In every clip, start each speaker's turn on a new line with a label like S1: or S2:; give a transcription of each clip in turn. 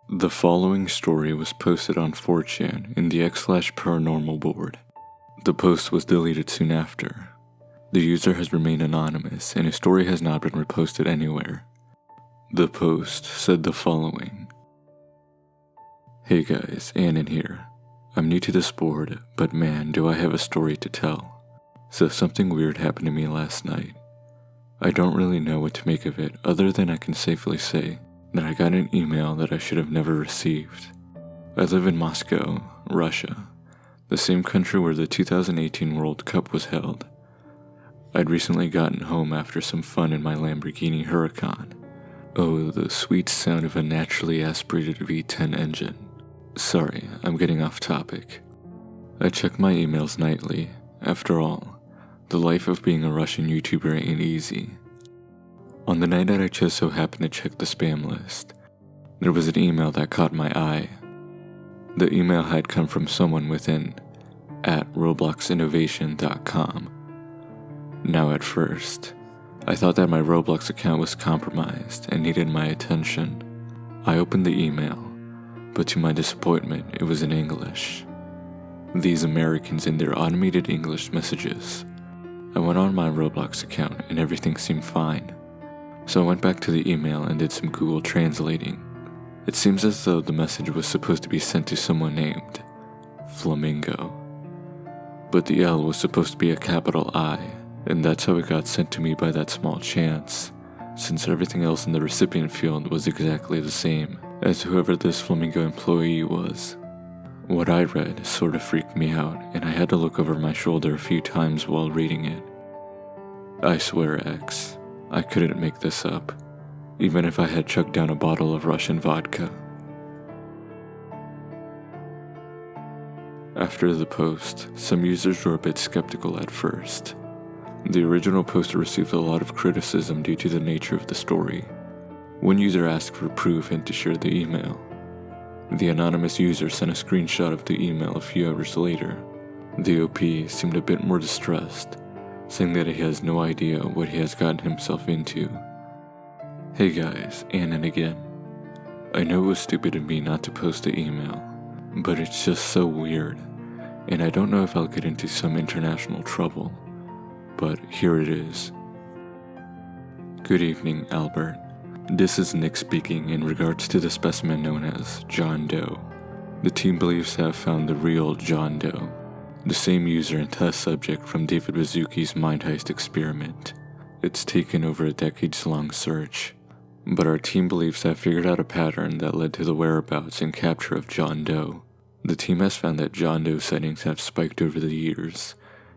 S1: The following story was posted on 4chan in the x/paranormal board. The post was deleted soon after. The user has remained anonymous and his story has not been reposted anywhere. The post said the following. Hey guys, Annan here. I'm new to this board, but man, do I have a story to tell. So something weird happened to me last night. I don't really know what to make of it other than I can safely say that I got an email that I should have never received. I live in Moscow, Russia, the same country where the 2018 World Cup was held. I'd recently gotten home after some fun in my Lamborghini Huracan. Oh, the sweet sound of a naturally aspirated V10 engine. Sorry, I'm getting off topic. I check my emails nightly. After all, the life of being a Russian YouTuber ain't easy. On the night that I just so happened to check the spam list, there was an email that caught my eye. The email had come from someone within @robloxinnovation.com. Now at first, I thought that my Roblox account was compromised and needed my attention. I opened the email, but to my disappointment, it was in English. These Americans in their automated English messages. I went on my Roblox account and everything seemed fine. So I went back to the email and did some Google translating. It seems as though the message was supposed to be sent to someone named Flamingo. But the L was supposed to be a capital I, and that's how it got sent to me by that small chance, since everything else in the recipient field was exactly the same as whoever this Flamingo employee was. What I read sort of freaked me out, and I had to look over my shoulder a few times while reading it. I swear, X, I couldn't make this up, even if I had chugged down a bottle of Russian vodka. After the post, some users were a bit skeptical at first. The original post received a lot of criticism due to the nature of the story. One user asked for proof and to share the email. The anonymous user sent a screenshot of the email a few hours later. The OP seemed a bit more distressed, saying that he has no idea what he has gotten himself into. Hey guys, Annan again. I know it was stupid of me not to post the email, but it's just so weird, and I don't know if I'll get into some international trouble, but here it is. Good evening, Albert. This is Nick speaking in regards to the specimen known as John Doe. The team believes to have found the real John Doe, the same user and test subject from David Baszucki's Mind Heist experiment. It's taken over a decades-long search, but our team believes to have figured out a pattern that led to the whereabouts and capture of John Doe. The team has found that John Doe sightings have spiked over the years,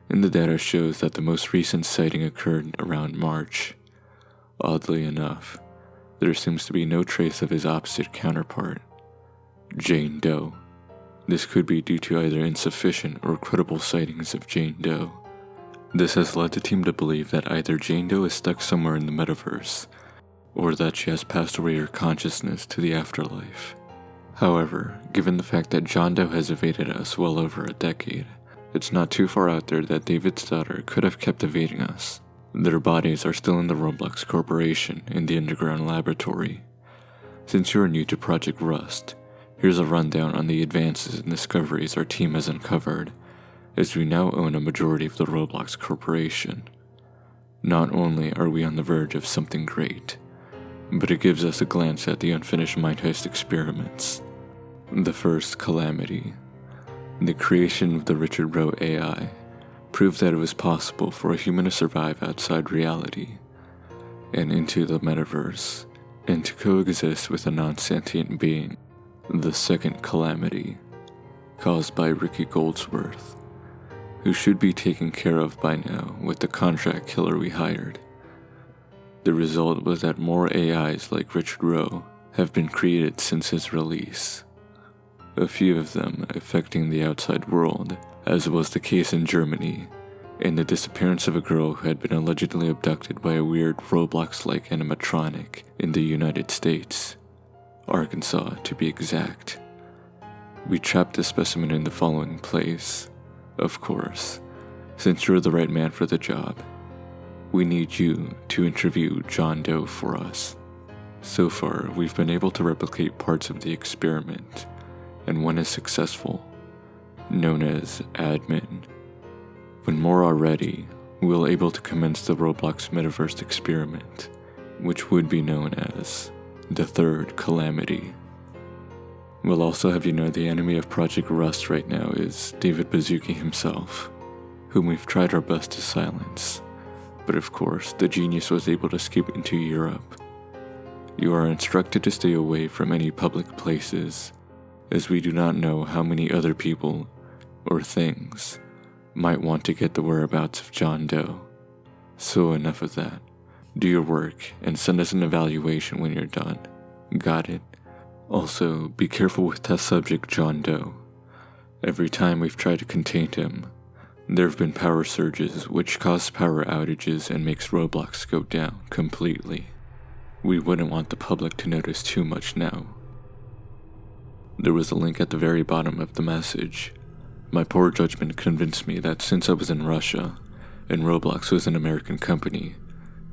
S1: and the data shows that the most recent sighting occurred around March. Oddly enough, there seems to be no trace of his opposite counterpart, Jane Doe. This could be due to either insufficient or credible sightings of Jane Doe. This has led the team to believe that either Jane Doe is stuck somewhere in the metaverse, or that she has passed away her consciousness to the afterlife. However, given the fact that John Doe has evaded us well over a decade, it's not too far out there that David's daughter could have kept evading us. Their bodies are still in the Roblox Corporation in the underground laboratory. Since you are new to Project Rust, here's a rundown on the advances and discoveries our team has uncovered, as we now own a majority of the Roblox Corporation. Not only are we on the verge of something great, but it gives us a glance at the unfinished Mind Heist experiments. The first calamity, the creation of the Richard Rowe AI, proved that it was possible for a human to survive outside reality and into the metaverse, and to coexist with a non-sentient being. The second calamity, caused by Ricky Goldsworth, who should be taken care of by now with the contract killer we hired. The result was that more AIs like Richard Rowe have been created since his release, a few of them affecting the outside world, as was the case in Germany, and the disappearance of a girl who had been allegedly abducted by a weird Roblox-like animatronic in the United States, Arkansas to be exact. We trapped the specimen in the following place. Of course, since you're the right man for the job, we need you to interview John Doe for us. So far, we've been able to replicate parts of the experiment, and one is successful, known as admin. When more are ready, we'll be able to commence the Roblox Metaverse experiment, which would be known as the third calamity. We'll also have you know the enemy of Project Rust right now is David Baszucki himself, whom we've tried our best to silence, but of course the genius was able to escape into Europe. You are instructed to stay away from any public places, as we do not know how many other people, or things, might want to get the whereabouts of John Doe. So enough of that. Do your work and send us an evaluation when you're done. Got it? Also, be careful with test subject John Doe. Every time we've tried to contain him, there have been power surges which cause power outages and makes Roblox go down completely. We wouldn't want the public to notice too much now. There was a link at the very bottom of the message. My poor judgment convinced me that since I was in Russia, and Roblox was an American company,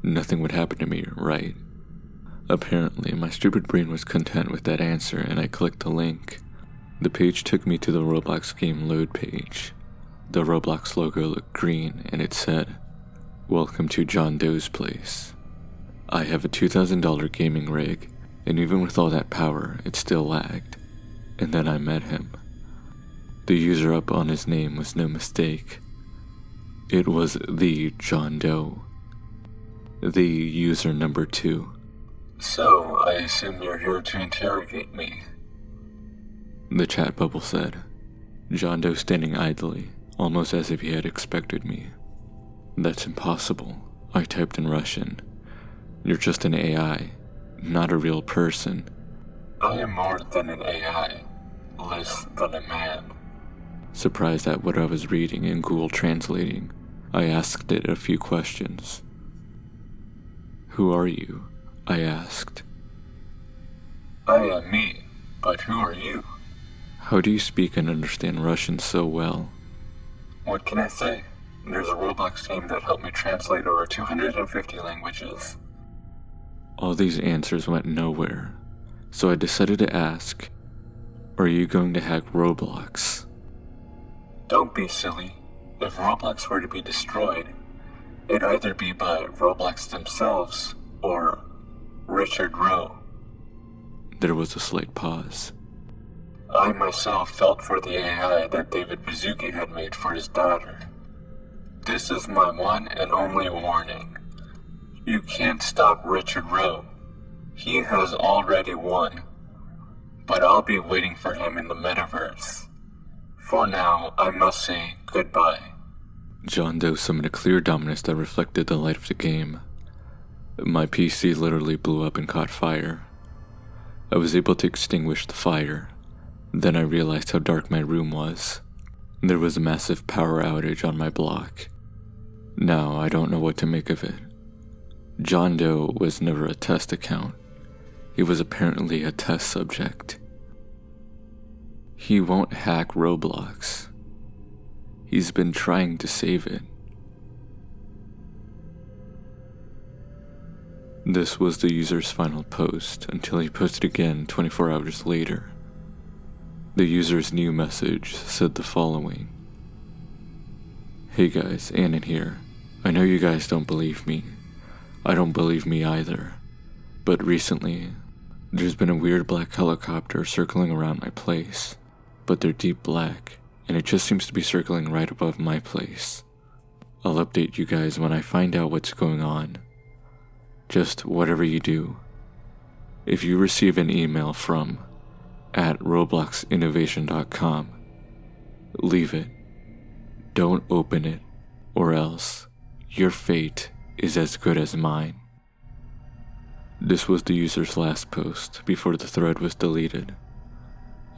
S1: nothing would happen to me, right? Apparently, my stupid brain was content with that answer and I clicked the link. The page took me to the Roblox game load page. The Roblox logo looked green and it said, "Welcome to John Doe's place." I have a $2,000 gaming rig, and even with all that power, it still lagged. And then I met him. The user up on his name was no mistake. It was the John Doe. The user number 2.
S2: So, I assume you're here to interrogate me.
S1: The chat bubble said, John Doe standing idly, almost as if he had expected me. That's impossible, I typed in Russian. You're just an AI, not a real person.
S2: I am more than an AI, less than a man.
S1: Surprised at what I was reading in Google Translating, I asked it a few questions. Who are you? I asked.
S2: I am me, but who are you?
S1: How do you speak and understand Russian so well?
S2: What can I say? There's a Roblox team that helped me translate over 250 languages.
S1: All these answers went nowhere, so I decided to ask, are you going to hack Roblox?
S2: Don't be silly. If Roblox were to be destroyed, it'd either be by Roblox themselves or Richard Rowe.
S1: There was a slight pause.
S2: I myself felt for the AI that David Baszucki had made for his daughter. This is my one and only warning. You can't stop Richard Rowe. He has already won. But I'll be waiting for him in the metaverse. For now, I must say goodbye.
S1: John Doe summoned a clear dominance that reflected the light of the game. My PC literally blew up and caught fire. I was able to extinguish the fire. Then I realized how dark my room was. There was a massive power outage on my block. Now I don't know what to make of it. John Doe was never a test account. He was apparently a test subject. He won't hack Roblox. He's been trying to save it. This was the user's final post until he posted again 24 hours later. The user's new message said the following. Hey guys, Annan here. I know you guys don't believe me. I don't believe me either. But recently, there's been a weird black helicopter circling around my place. But they're deep black, and it just seems to be circling right above my place. I'll update you guys when I find out what's going on. Just whatever you do. If you receive an email from @robloxinnovation.com, leave it. Don't open it, or else your fate is as good as mine. This was the user's last post before the thread was deleted.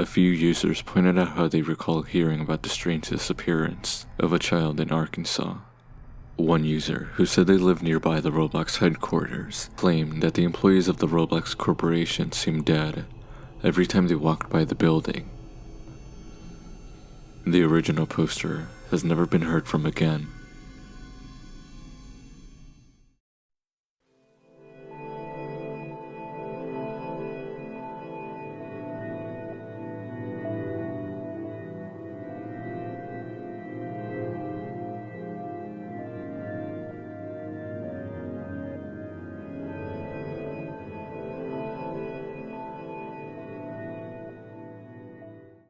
S1: A few users pointed out how they recall hearing about the strange disappearance of a child in Arkansas. One user, who said they lived nearby the Roblox headquarters, claimed that the employees of the Roblox Corporation seemed dead every time they walked by the building. The original poster has never been heard from again.